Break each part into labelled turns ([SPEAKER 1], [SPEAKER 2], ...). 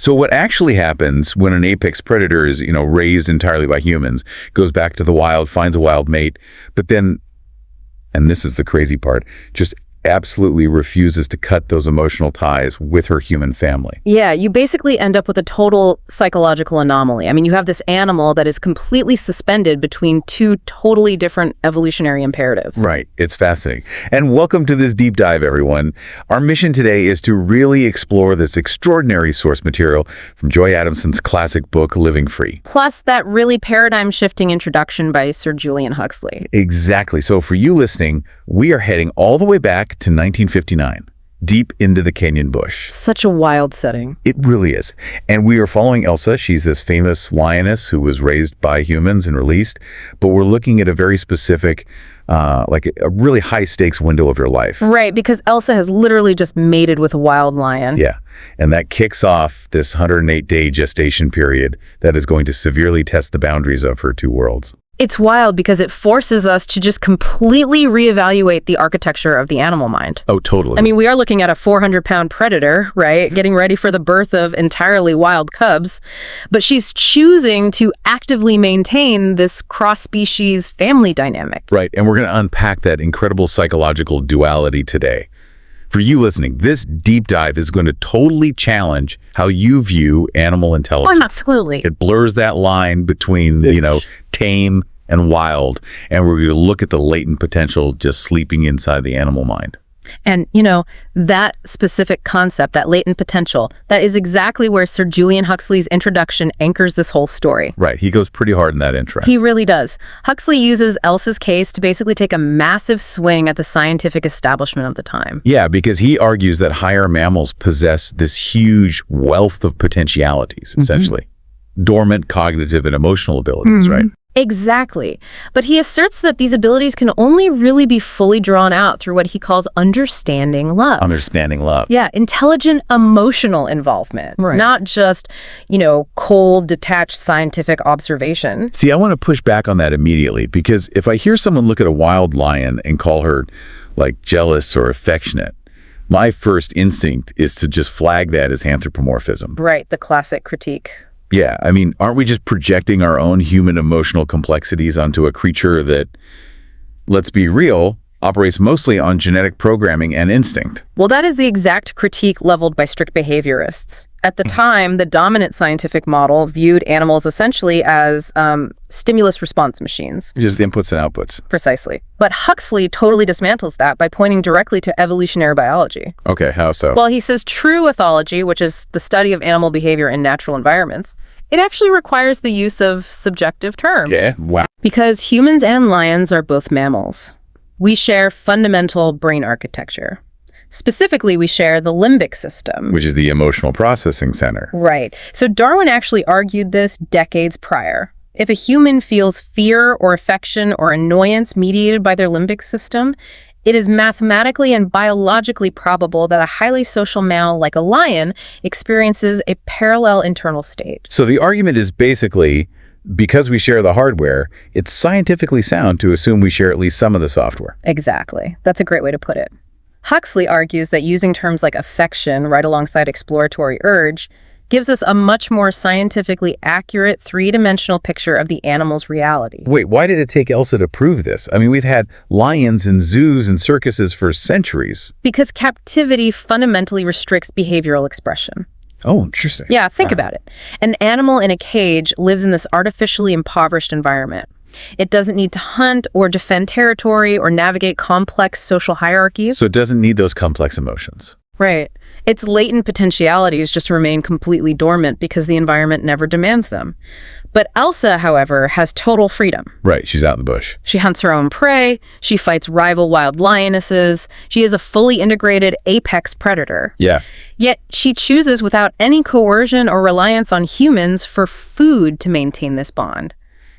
[SPEAKER 1] So what actually happens when an apex predator is, raised entirely by humans, goes back to the wild, finds a wild mate, but then, and this is the crazy part, just absolutely refuses to cut those emotional ties with her human family.
[SPEAKER 2] Yeah, you basically end up with a total psychological anomaly. I mean, you have this animal that is completely suspended between two totally different evolutionary imperatives.
[SPEAKER 1] Right. It's fascinating. And welcome to this deep dive, everyone. Our mission today is to really explore this extraordinary source material from Joy Adamson's classic book, Living Free.
[SPEAKER 2] Plus that really paradigm-shifting introduction by Sir Julian Huxley.
[SPEAKER 1] Exactly. So for you listening, we are heading all the way back to 1959, deep into the Kenyan bush.
[SPEAKER 2] Such a wild setting.
[SPEAKER 1] It really is. And we are following Elsa. She's this famous lioness who was raised by humans and released, but we're looking at a very specific, like a really high-stakes window of your life.
[SPEAKER 2] Right, because Elsa has literally just mated with a wild lion.
[SPEAKER 1] Yeah, and that kicks off this 108-day gestation period that is going to severely test the boundaries of her two worlds.
[SPEAKER 2] It's wild because it forces us to just completely reevaluate the architecture of the animal mind.
[SPEAKER 1] Oh, totally.
[SPEAKER 2] I mean, we are looking at a 400-pound predator, right, getting ready for the birth of entirely wild cubs, but she's choosing to actively maintain this cross-species family dynamic.
[SPEAKER 1] Right, and we're going to unpack that incredible psychological duality today. For you listening, this deep dive is going to totally challenge how you view animal intelligence.
[SPEAKER 2] Oh, absolutely.
[SPEAKER 1] It blurs that line between, tame and wild, and we're going to look at the latent potential just sleeping inside the animal mind.
[SPEAKER 2] And, that specific concept, that latent potential, that is exactly where Sir Julian Huxley's introduction anchors this whole story.
[SPEAKER 1] Right. He goes pretty hard in that intro.
[SPEAKER 2] He really does. Huxley uses Elsa's case to basically take a massive swing at the scientific establishment of the time.
[SPEAKER 1] Yeah, because he argues that higher mammals possess this huge wealth of potentialities, essentially. Dormant cognitive and emotional abilities, right?
[SPEAKER 2] Exactly. But he asserts that these abilities can only really be fully drawn out through what he calls understanding love.
[SPEAKER 1] Understanding love.
[SPEAKER 2] Yeah, intelligent emotional involvement,
[SPEAKER 3] Right.
[SPEAKER 2] not just, cold, detached scientific observation.
[SPEAKER 1] See, I want to push back on that immediately, because if I hear someone look at a wild lion and call her, jealous or affectionate, my first instinct is to just flag that as anthropomorphism.
[SPEAKER 2] Right, the classic critique.
[SPEAKER 1] Yeah, I mean, aren't we just projecting our own human emotional complexities onto a creature that, let's be real, operates mostly on genetic programming and instinct?
[SPEAKER 2] Well, that is the exact critique leveled by strict behaviorists. At the time, the dominant scientific model viewed animals essentially as stimulus response machines.
[SPEAKER 1] Just the inputs and outputs.
[SPEAKER 2] Precisely. But Huxley totally dismantles that by pointing directly to evolutionary biology.
[SPEAKER 1] Okay, how so?
[SPEAKER 2] Well, he says true ethology, which is the study of animal behavior in natural environments, it actually requires the use of subjective terms.
[SPEAKER 1] Yeah, wow.
[SPEAKER 2] Because humans and lions are both mammals. We share fundamental brain architecture. Specifically, we share the limbic system.
[SPEAKER 1] Which is the emotional processing center.
[SPEAKER 2] Right. So Darwin actually argued this decades prior. If a human feels fear or affection or annoyance mediated by their limbic system, it is mathematically and biologically probable that a highly social mammal like a lion experiences a parallel internal state.
[SPEAKER 1] So the argument is basically, because we share the hardware, it's scientifically sound to assume we share at least some of the software.
[SPEAKER 2] Exactly. That's a great way to put it. Huxley argues that using terms like affection right alongside exploratory urge gives us a much more scientifically accurate three-dimensional picture of the animal's reality.
[SPEAKER 1] Wait, why did it take Elsa to prove this? I mean, we've had lions in zoos and circuses for centuries.
[SPEAKER 2] Because captivity fundamentally restricts behavioral expression.
[SPEAKER 1] Oh, interesting.
[SPEAKER 2] Yeah, think about it. An animal in a cage lives in this artificially impoverished environment. It doesn't need to hunt or defend territory or navigate complex social hierarchies.
[SPEAKER 1] So it doesn't need those complex emotions.
[SPEAKER 2] Right. Its latent potentialities just remain completely dormant because the environment never demands them. But Elsa, however, has total freedom.
[SPEAKER 1] Right, she's out in the bush.
[SPEAKER 2] She hunts her own prey, she fights rival wild lionesses, she is a fully integrated apex predator.
[SPEAKER 1] Yeah.
[SPEAKER 2] Yet she chooses without any coercion or reliance on humans for food to maintain this bond.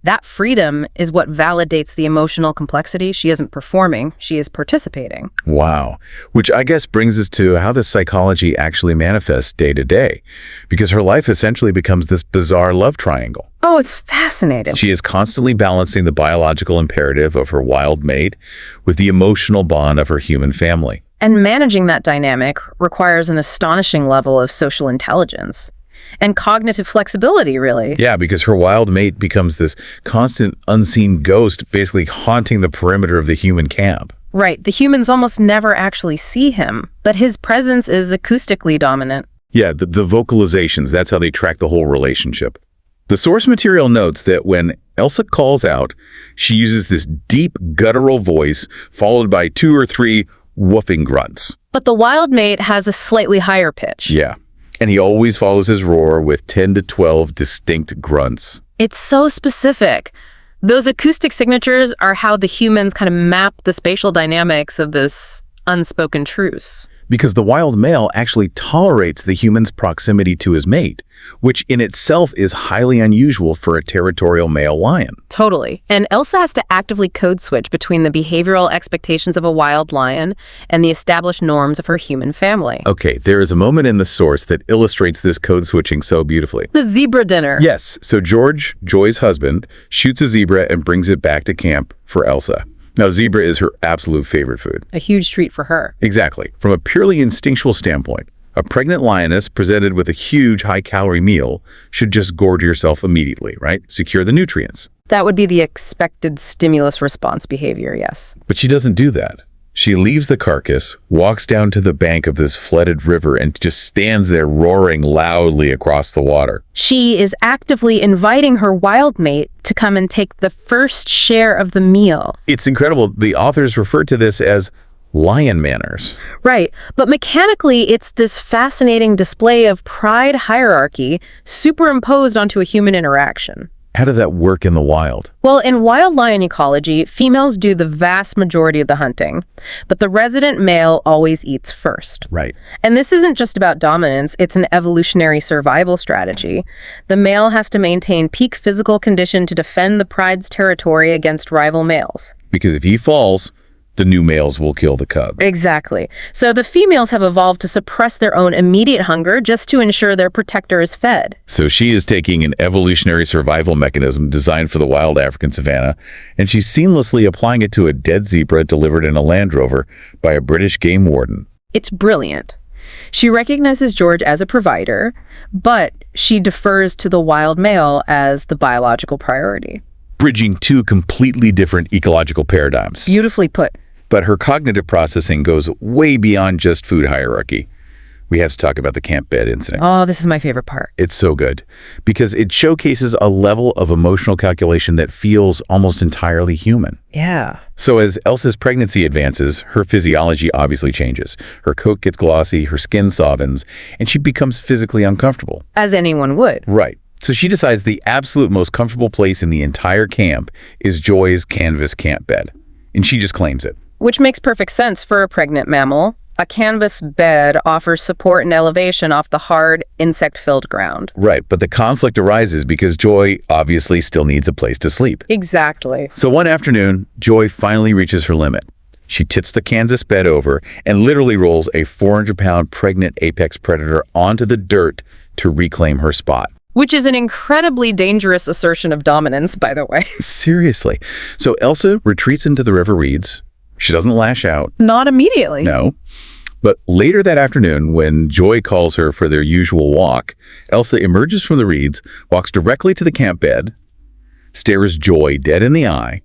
[SPEAKER 2] That freedom is what validates the emotional complexity. She isn't performing, she is participating.
[SPEAKER 1] Wow. Which I guess brings us to how this psychology actually manifests day to day, because her life essentially becomes this bizarre love triangle.
[SPEAKER 2] Oh, it's fascinating.
[SPEAKER 1] She is constantly balancing the biological imperative of her wild mate with the emotional bond of her human family.
[SPEAKER 2] And managing that dynamic requires an astonishing level of social intelligence. and cognitive flexibility, really.
[SPEAKER 1] Yeah, because her wild mate becomes this constant unseen ghost basically haunting the perimeter of the human camp.
[SPEAKER 2] Right, the humans almost never actually see him, but his presence is acoustically dominant.
[SPEAKER 1] Yeah, the vocalizations, that's how they track the whole relationship. The source material notes that when Elsa calls out, she uses this deep guttural voice followed by 2 or 3 woofing grunts.
[SPEAKER 2] But the wild mate has a slightly higher pitch.
[SPEAKER 1] Yeah, and he always follows his roar with 10 to 12 distinct grunts.
[SPEAKER 2] It's so specific. Those acoustic signatures are how the humans kind of map the spatial dynamics of this unspoken truce.
[SPEAKER 1] Because the wild male actually tolerates the human's proximity to his mate, which in itself is highly unusual for a territorial male lion.
[SPEAKER 2] Totally. And Elsa has to actively code switch between the behavioral expectations of a wild lion and the established norms of her human family.
[SPEAKER 1] Okay, there is a moment in the source that illustrates this code switching so beautifully.
[SPEAKER 2] The zebra dinner.
[SPEAKER 1] Yes, so George, Joy's husband, shoots a zebra and brings it back to camp for Elsa. Now, zebra is her absolute favorite food.
[SPEAKER 2] A huge treat for her.
[SPEAKER 1] Exactly. From a purely instinctual standpoint, a pregnant lioness presented with a huge high-calorie meal should just gorge yourself immediately, right? Secure the nutrients.
[SPEAKER 2] That would be the expected stimulus response behavior, yes.
[SPEAKER 1] But she doesn't do that. She leaves the carcass, walks down to the bank of this flooded river, and just stands there roaring loudly across the water.
[SPEAKER 2] She is actively inviting her wild mate to come and take the first share of the meal.
[SPEAKER 1] It's incredible. The authors refer to this as lion manners.
[SPEAKER 2] Right, but mechanically, it's this fascinating display of pride hierarchy superimposed onto a human interaction.
[SPEAKER 1] How did that work in the wild?
[SPEAKER 2] Well, in wild lion ecology, females do the vast majority of the hunting, but the resident male always eats first.
[SPEAKER 1] Right.
[SPEAKER 2] And this isn't just about dominance, it's an evolutionary survival strategy. The male has to maintain peak physical condition to defend the pride's territory against rival males.
[SPEAKER 1] Because if he falls, the new males will kill the cub.
[SPEAKER 2] Exactly. So the females have evolved to suppress their own immediate hunger just to ensure their protector is fed.
[SPEAKER 1] So she is taking an evolutionary survival mechanism designed for the wild African savanna, and she's seamlessly applying it to a dead zebra delivered in a Land Rover by a British game warden.
[SPEAKER 2] It's brilliant. She recognizes George as a provider, but she defers to the wild male as the biological priority.
[SPEAKER 1] Bridging 2 completely different ecological paradigms.
[SPEAKER 2] Beautifully put.
[SPEAKER 1] But her cognitive processing goes way beyond just food hierarchy. We have to talk about the camp bed incident.
[SPEAKER 2] Oh, this is my favorite part.
[SPEAKER 1] It's so good because it showcases a level of emotional calculation that feels almost entirely human.
[SPEAKER 2] Yeah.
[SPEAKER 1] So as Elsa's pregnancy advances, her physiology obviously changes. Her coat gets glossy, her skin softens, and she becomes physically uncomfortable.
[SPEAKER 2] As anyone would.
[SPEAKER 1] Right. So she decides the absolute most comfortable place in the entire camp is Joy's canvas camp bed. And she just claims it.
[SPEAKER 2] Which makes perfect sense for a pregnant mammal. A canvas bed offers support and elevation off the hard, insect-filled ground.
[SPEAKER 1] Right, but the conflict arises because Joy obviously still needs a place to sleep.
[SPEAKER 2] Exactly.
[SPEAKER 1] So one afternoon, Joy finally reaches her limit. She tips the canvas bed over and literally rolls a 400-pound pregnant apex predator onto the dirt to reclaim her spot.
[SPEAKER 2] Which is an incredibly dangerous assertion of dominance, by the way.
[SPEAKER 1] Seriously. So Elsa retreats into the river reeds. She doesn't lash out.
[SPEAKER 2] Not immediately.
[SPEAKER 1] No. But later that afternoon, when Joy calls her for their usual walk, Elsa emerges from the reeds, walks directly to the camp bed, stares Joy dead in the eye,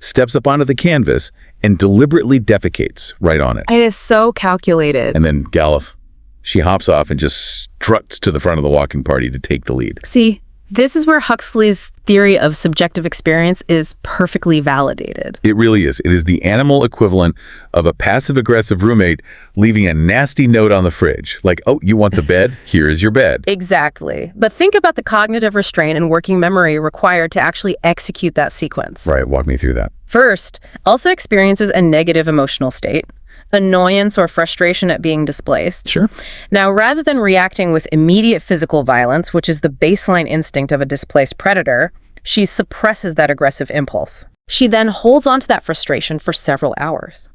[SPEAKER 1] steps up onto the canvas, and deliberately defecates right on it.
[SPEAKER 2] It is so calculated.
[SPEAKER 1] And then Galuf, she hops off and just struts to the front of the walking party to take the lead.
[SPEAKER 2] See, this is where Huxley's theory of subjective experience is perfectly validated.
[SPEAKER 1] It really is. It is the animal equivalent of a passive-aggressive roommate leaving a nasty note on the fridge. Like, oh, you want the bed? Here is your bed.
[SPEAKER 2] Exactly. But think about the cognitive restraint and working memory required to actually execute that sequence.
[SPEAKER 1] Right, walk me through that.
[SPEAKER 2] First, Elsa experiences a negative emotional state. Annoyance or frustration at being displaced.
[SPEAKER 1] Sure.
[SPEAKER 2] Now, rather than reacting with immediate physical violence, which is the baseline instinct of a displaced predator, she suppresses that aggressive impulse. She then holds onto that frustration for several hours.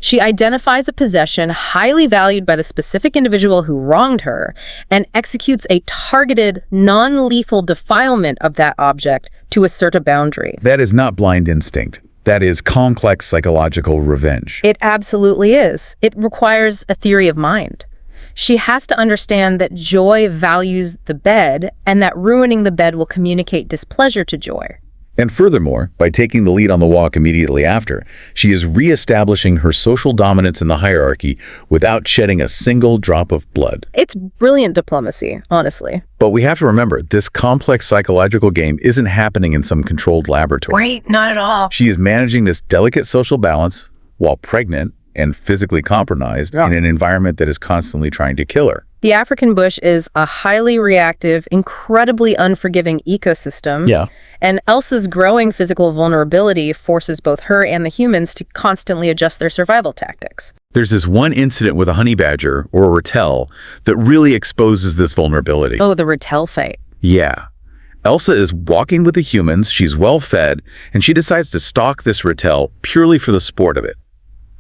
[SPEAKER 2] She identifies a possession highly valued by the specific individual who wronged her and executes a targeted, non-lethal defilement of that object to assert a boundary.
[SPEAKER 1] That is not blind instinct. That is complex psychological revenge.
[SPEAKER 2] It absolutely is. It requires a theory of mind. She has to understand that Joy values the bed and that ruining the bed will communicate displeasure to Joy.
[SPEAKER 1] And furthermore, by taking the lead on the walk immediately after, she is reestablishing her social dominance in the hierarchy without shedding a single drop of blood.
[SPEAKER 2] It's brilliant diplomacy, honestly.
[SPEAKER 1] But we have to remember, this complex psychological game isn't happening in some controlled laboratory.
[SPEAKER 2] Right, not at all.
[SPEAKER 1] She is managing this delicate social balance while pregnant and physically compromised in an environment that is constantly trying to kill her.
[SPEAKER 2] The African bush is a highly reactive, incredibly unforgiving ecosystem.
[SPEAKER 1] Yeah.
[SPEAKER 2] And Elsa's growing physical vulnerability forces both her and the humans to constantly adjust their survival tactics.
[SPEAKER 1] There's this one incident with a honey badger, or a ratel, that really exposes this vulnerability.
[SPEAKER 2] Oh, the ratel fight.
[SPEAKER 1] Yeah. Elsa is walking with the humans, she's well fed, and she decides to stalk this ratel purely for the sport of it.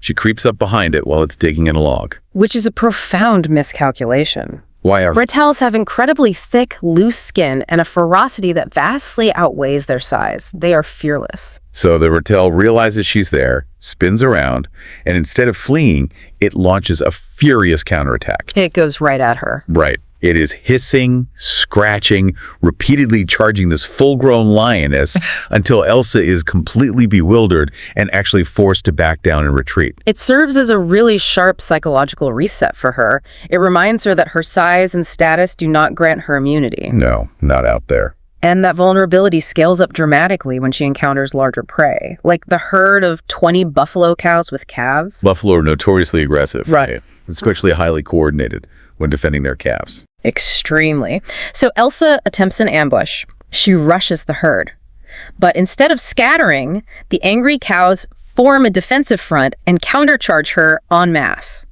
[SPEAKER 1] She creeps up behind it while it's digging in a log.
[SPEAKER 2] Which is a profound miscalculation.
[SPEAKER 1] Why are
[SPEAKER 2] Ratels have incredibly thick, loose skin and a ferocity that vastly outweighs their size. They are fearless.
[SPEAKER 1] So the ratel realizes she's there, spins around, and instead of fleeing, it launches a furious counterattack.
[SPEAKER 2] It goes right at her.
[SPEAKER 1] Right. It is hissing, scratching, repeatedly charging this full-grown lioness until Elsa is completely bewildered and actually forced to back down and retreat.
[SPEAKER 2] It serves as a really sharp psychological reset for her. It reminds her that her size and status do not grant her immunity.
[SPEAKER 1] No, not out there.
[SPEAKER 2] And that vulnerability scales up dramatically when she encounters larger prey, like the herd of 20 buffalo cows with calves.
[SPEAKER 1] Buffalo are notoriously aggressive.
[SPEAKER 2] Right.
[SPEAKER 1] Especially highly coordinated when defending their calves.
[SPEAKER 2] Extremely. So Elsa attempts an ambush. She rushes the herd. But instead of scattering, the angry cows form a defensive front and countercharge her en masse.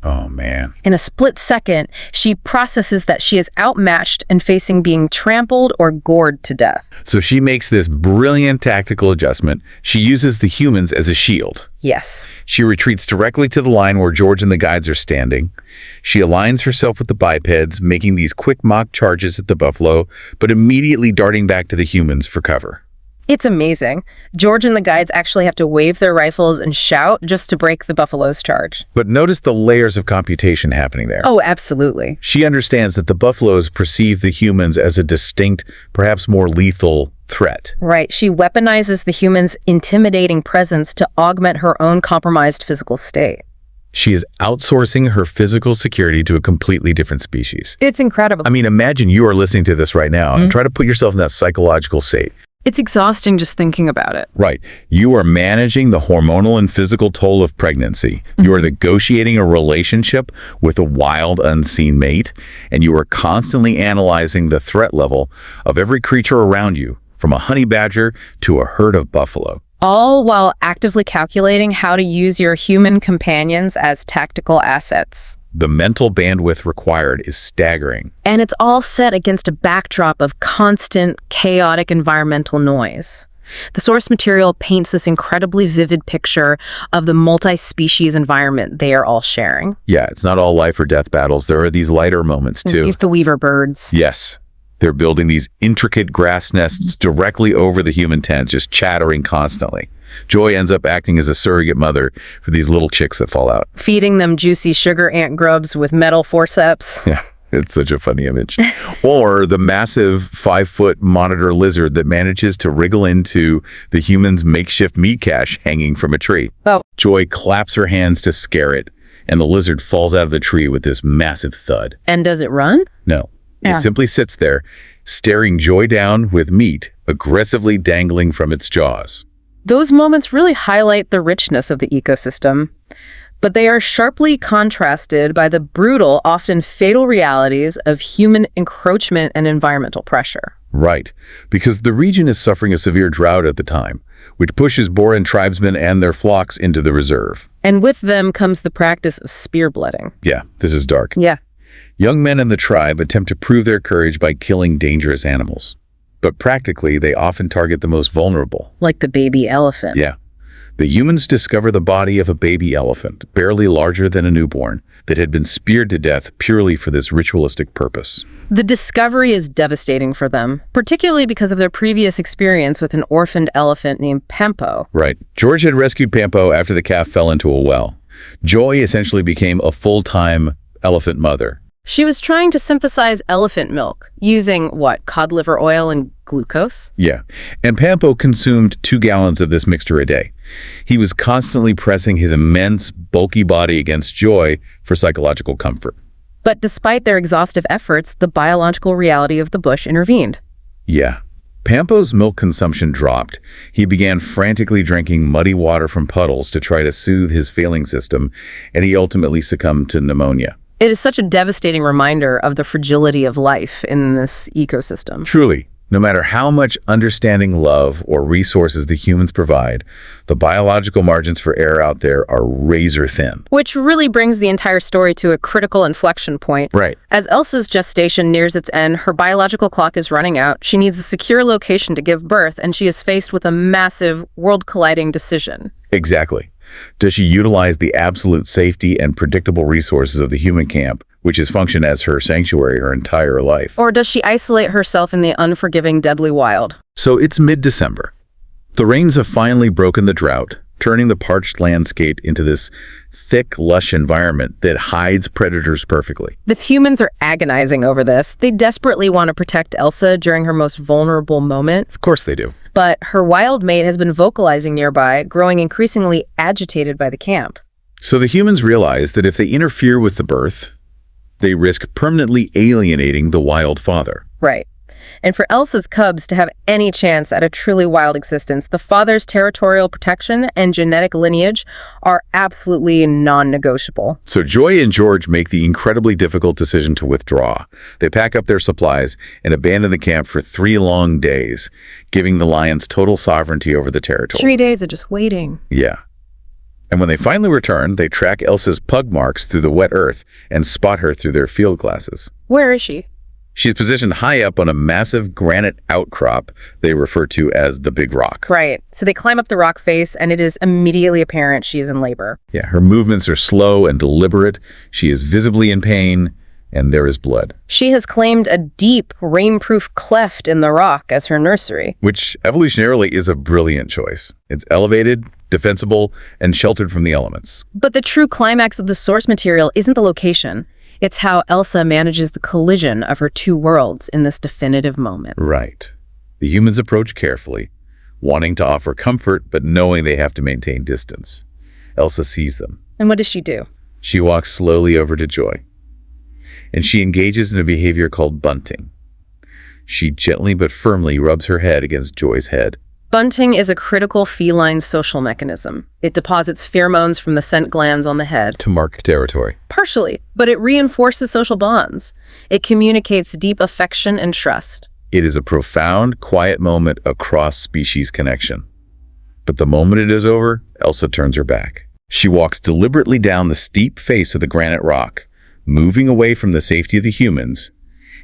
[SPEAKER 1] Oh, man.
[SPEAKER 2] In a split second, she processes that she is outmatched and facing being trampled or gored to death.
[SPEAKER 1] So she makes this brilliant tactical adjustment. She uses the humans as a shield.
[SPEAKER 2] Yes.
[SPEAKER 1] She retreats directly to the line where George and the guides are standing. She aligns herself with the bipeds, making these quick mock charges at the buffalo, but immediately darting back to the humans for cover.
[SPEAKER 2] It's amazing. George and the guides actually have to wave their rifles and shout just to break the buffalo's charge.
[SPEAKER 1] But notice the layers of computation happening there.
[SPEAKER 2] Oh, absolutely.
[SPEAKER 1] She understands that the buffaloes perceive the humans as a distinct, perhaps more lethal threat.
[SPEAKER 2] Right. She weaponizes the humans' intimidating presence to augment her own compromised physical state.
[SPEAKER 1] She is outsourcing her physical security to a completely different species.
[SPEAKER 2] It's incredible.
[SPEAKER 1] I mean, imagine you are listening to this right now and try to put yourself in that psychological state.
[SPEAKER 2] It's exhausting just thinking about it.
[SPEAKER 1] Right. You are managing the hormonal and physical toll of pregnancy. You are negotiating a relationship with a wild, unseen mate, and you are constantly analyzing the threat level of every creature around you, from a honey badger to a herd of buffalo.
[SPEAKER 2] All while actively calculating how to use your human companions as tactical assets.
[SPEAKER 1] The mental bandwidth required is staggering.
[SPEAKER 2] And it's all set against a backdrop of constant, chaotic environmental noise. The source material paints this incredibly vivid picture of the multi-species environment they are all sharing.
[SPEAKER 1] Yeah, it's not all life or death battles. There are these lighter moments, too.
[SPEAKER 2] The weaver birds.
[SPEAKER 1] Yes. They're building these intricate grass nests directly over the human tent, just chattering constantly. Joy ends up acting as a surrogate mother for these little chicks that fall out.
[SPEAKER 2] Feeding them juicy sugar ant grubs with metal forceps.
[SPEAKER 1] Yeah, it's such a funny image. Or the massive 5-foot monitor lizard that manages to wriggle into the human's makeshift meat cache hanging from a tree.
[SPEAKER 2] Oh.
[SPEAKER 1] Joy claps her hands to scare it, and the lizard falls out of the tree with this massive thud.
[SPEAKER 2] And does it run?
[SPEAKER 1] No.
[SPEAKER 2] Yeah.
[SPEAKER 1] It simply sits there, staring Joy down with meat aggressively dangling from its jaws.
[SPEAKER 2] Those moments really highlight the richness of the ecosystem, but they are sharply contrasted by the brutal, often fatal realities of human encroachment and environmental pressure.
[SPEAKER 1] Right, because the region is suffering a severe drought at the time, which pushes Boran tribesmen and their flocks into the reserve.
[SPEAKER 2] And with them comes the practice of spear-blooding.
[SPEAKER 1] Yeah, this is dark.
[SPEAKER 2] Yeah.
[SPEAKER 1] Young men in the tribe attempt to prove their courage by killing dangerous animals. But practically, they often target the most vulnerable.
[SPEAKER 2] Like the baby elephant.
[SPEAKER 1] Yeah. The humans discover the body of a baby elephant, barely larger than a newborn, that had been speared to death purely for this ritualistic purpose.
[SPEAKER 2] The discovery is devastating for them, particularly because of their previous experience with an orphaned elephant named Pampo.
[SPEAKER 1] Right. George had rescued Pampo after the calf fell into a well. Joy essentially became a full-time elephant mother.
[SPEAKER 2] She was trying to synthesize elephant milk using, what, cod liver oil and glucose?
[SPEAKER 1] Yeah, and Pampo consumed 2 gallons of this mixture a day. He was constantly pressing his immense, bulky body against Joy for psychological comfort.
[SPEAKER 2] But despite their exhaustive efforts, the biological reality of the bush intervened.
[SPEAKER 1] Yeah. Pampo's milk consumption dropped. He began frantically drinking muddy water from puddles to try to soothe his failing system, and he ultimately succumbed to pneumonia.
[SPEAKER 2] It is such a devastating reminder of the fragility of life in this ecosystem.
[SPEAKER 1] Truly, no matter how much understanding, love, or resources the humans provide, the biological margins for error out there are razor thin.
[SPEAKER 2] Which really brings the entire story to a critical inflection point.
[SPEAKER 1] Right.
[SPEAKER 2] As Elsa's gestation nears its end, her biological clock is running out. She needs a secure location to give birth, and she is faced with a massive, world-colliding decision.
[SPEAKER 1] Exactly. Does she utilize the absolute safety and predictable resources of the human camp, which has functioned as her sanctuary her entire life?
[SPEAKER 2] Or does she isolate herself in the unforgiving, deadly wild?
[SPEAKER 1] So it's mid-December. The rains have finally broken the drought, turning the parched landscape into this thick, lush environment that hides predators perfectly.
[SPEAKER 2] The humans are agonizing over this. They desperately want to protect Elsa during her most vulnerable moment.
[SPEAKER 1] Of course they do.
[SPEAKER 2] But her wild mate has been vocalizing nearby, growing increasingly agitated by the camp.
[SPEAKER 1] So the humans realize that if they interfere with the birth, they risk permanently alienating the wild father.
[SPEAKER 2] Right. And for Elsa's cubs to have any chance at a truly wild existence, the father's territorial protection and genetic lineage are absolutely non-negotiable.
[SPEAKER 1] So Joy and George make the incredibly difficult decision to withdraw. They pack up their supplies and abandon the camp for 3 long days, giving the lions total sovereignty over the territory.
[SPEAKER 2] 3 days of just waiting.
[SPEAKER 1] Yeah. And when they finally return, they track Elsa's pug marks through the wet earth and spot her through their field glasses.
[SPEAKER 2] Where is she?
[SPEAKER 1] She's positioned high up on a massive granite outcrop they refer to as the Big Rock.
[SPEAKER 2] Right. So they climb up the rock face, and it is immediately apparent she is in labor.
[SPEAKER 1] Yeah, her movements are slow and deliberate. She is visibly in pain, and there is blood.
[SPEAKER 2] She has claimed a deep, rainproof cleft in the rock as her nursery.
[SPEAKER 1] Which evolutionarily is a brilliant choice. It's elevated, defensible, and sheltered from the elements.
[SPEAKER 2] But the true climax of the source material isn't the location. It's how Elsa manages the collision of her 2 worlds in this definitive moment.
[SPEAKER 1] Right. The humans approach carefully, wanting to offer comfort, but knowing they have to maintain distance. Elsa sees them.
[SPEAKER 2] And what does she do?
[SPEAKER 1] She walks slowly over to Joy, and she engages in a behavior called bunting. She gently but firmly rubs her head against Joy's head.
[SPEAKER 2] Bunting is a critical feline social mechanism. It deposits pheromones from the scent glands on the head.
[SPEAKER 1] To mark territory.
[SPEAKER 2] Partially, but it reinforces social bonds. It communicates deep affection and trust.
[SPEAKER 1] It is a profound, quiet moment across species connection. But the moment it is over, Elsa turns her back. She walks deliberately down the steep face of the granite rock, moving away from the safety of the humans,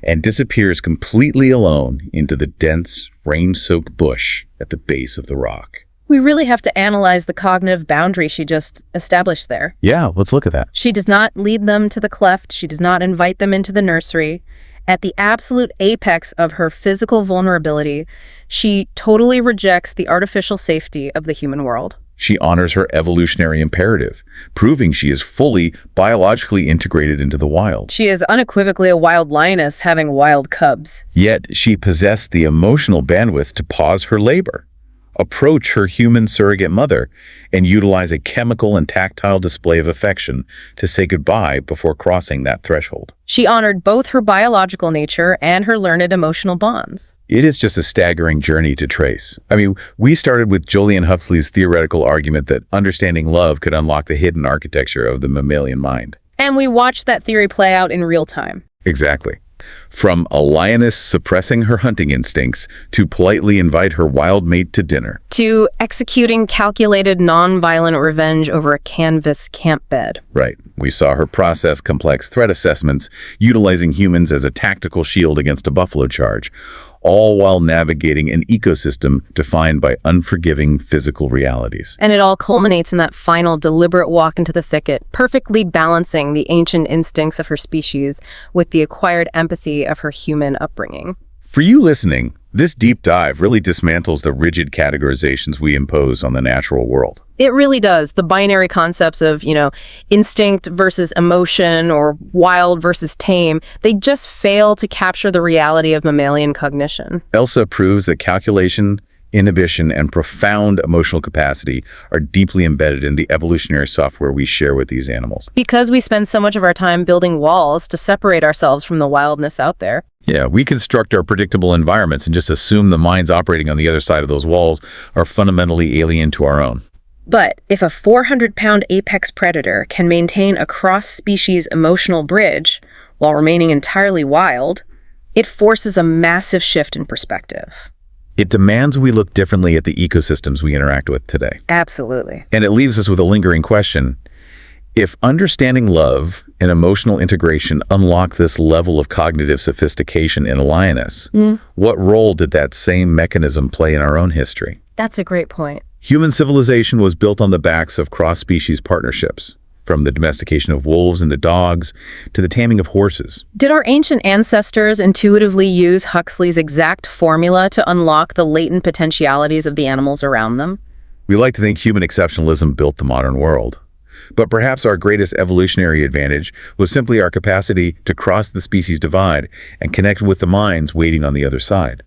[SPEAKER 1] and disappears completely alone into the dense, rain-soaked bush at the base of the rock.
[SPEAKER 2] We really have to analyze the cognitive boundary she just established there.
[SPEAKER 1] Yeah, let's look at that.
[SPEAKER 2] She does not lead them to the cleft. She does not invite them into the nursery. At the absolute apex of her physical vulnerability, she totally rejects the artificial safety of the human world.
[SPEAKER 1] She honors her evolutionary imperative, proving she is fully biologically integrated into the wild.
[SPEAKER 2] She is unequivocally a wild lioness having wild cubs.
[SPEAKER 1] Yet she possessed the emotional bandwidth to pause her labor, approach her human surrogate mother, and utilize a chemical and tactile display of affection to say goodbye before crossing that threshold.
[SPEAKER 2] She honored both her biological nature and her learned emotional bonds.
[SPEAKER 1] It is just a staggering journey to trace. I mean, we started with Julian Huxley's theoretical argument that understanding love could unlock the hidden architecture of the mammalian mind.
[SPEAKER 2] And we watched that theory play out in real time.
[SPEAKER 1] Exactly. From a lioness suppressing her hunting instincts to politely invite her wild mate to dinner.
[SPEAKER 2] To executing calculated, non-violent revenge over a canvas camp bed.
[SPEAKER 1] Right. We saw her process complex threat assessments, utilizing humans as a tactical shield against a buffalo charge, all while navigating an ecosystem defined by unforgiving physical realities.
[SPEAKER 2] And it all culminates in that final deliberate walk into the thicket, perfectly balancing the ancient instincts of her species with the acquired empathy of her human upbringing.
[SPEAKER 1] For you listening, this deep dive really dismantles the rigid categorizations we impose on the natural world.
[SPEAKER 2] It really does. The binary concepts of, instinct versus emotion or wild versus tame, they just fail to capture the reality of mammalian cognition.
[SPEAKER 1] Elsa proves that calculation, inhibition, and profound emotional capacity are deeply embedded in the evolutionary software we share with these animals.
[SPEAKER 2] Because we spend so much of our time building walls to separate ourselves from the wildness out there.
[SPEAKER 1] Yeah, we construct our predictable environments and just assume the minds operating on the other side of those walls are fundamentally alien to our own.
[SPEAKER 2] But if a 400-pound apex predator can maintain a cross-species emotional bridge while remaining entirely wild, it forces a massive shift in perspective.
[SPEAKER 1] It demands we look differently at the ecosystems we interact with today.
[SPEAKER 2] Absolutely.
[SPEAKER 1] And it leaves us with a lingering question. If understanding love and emotional integration unlock this level of cognitive sophistication in a lioness, what role did that same mechanism play in our own history?
[SPEAKER 2] That's a great point.
[SPEAKER 1] Human civilization was built on the backs of cross-species partnerships, from the domestication of wolves into dogs to the taming of horses.
[SPEAKER 2] Did our ancient ancestors intuitively use Huxley's exact formula to unlock the latent potentialities of the animals around them?
[SPEAKER 1] We like to think human exceptionalism built the modern world. But perhaps our greatest evolutionary advantage was simply our capacity to cross the species divide and connect with the minds waiting on the other side.